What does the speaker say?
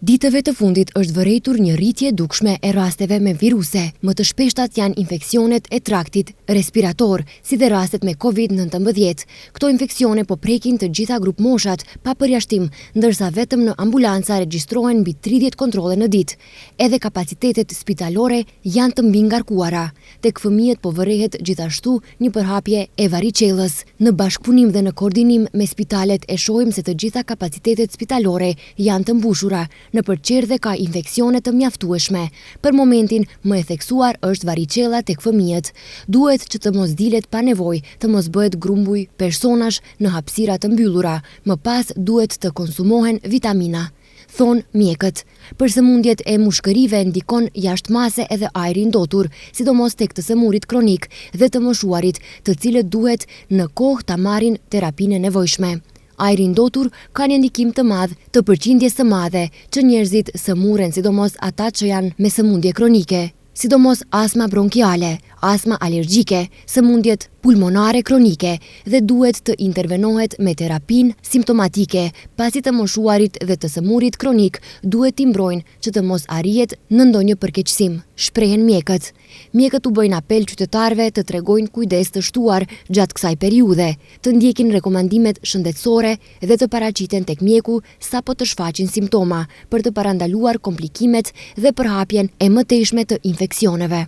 Ditëve të fundit është vërejtur një rritje dukshme e rasteve me viruse. Më të shpeshtat janë infeksionet e traktit respirator, si dhe rastet me COVID-19. Këto infeksione po prekin të gjitha grup moshat, pa përjashtim, ndërsa vetëm në ambulanca regjistrohen mbi 30 kontrolle në ditë. Edhe kapacitetet spitalore janë të mbi ngarkuara. Tek fëmijët po vërehet gjithashtu një përhapje e varicellës. Në bashkëpunim dhe në koordinim me spitalet e shohim se të gjitha kapacitetet spitalore janë të mbushura. Në përqerdhe ka infeksione të mjaftueshme. Për momentin më e theksuar është varicella tek fëmijët. Duhet që të mos dilet pa nevojë, të mos bëhet grumbuj personash në hapësira të mbyllura. Më pas duhet të konsumohen vitamina, thon mjekët. Për sëmundjet e mushkërive ndikon jashtëmase edhe ajri ndotur, sidomos tek të sëmurit kronik dhe të moshuarit, të cilët duhet në kohë ta marrin terapinë e nevojshme. Ajri ndotur ka një ndikim të madh të përqindjes së madhe që njerëzit sëmuren, sidomos ata që janë me sëmundje kronike, sidomos astma bronkiale, astma alergjike, sëmundjet pulmonare kronike dhe duhet të intervenohet me terapin simptomatike. Pasi të moshuarit dhe të sëmurit kronik duhet t'i mbrojnë që të mos arrihet në ndonjë përkeqësim, shprehen mjekët. Mjekët u bëjnë apel qytetarëve të tregojnë kujdes të shtuar gjatë kësaj periudhe, të ndjekin rekomandimet shëndetësore dhe të paraqiten tek mjeku sapo të shfaqin simptoma për të parandaluar komplikimet dhe përhapjen e mëtejshme të infeksioneve.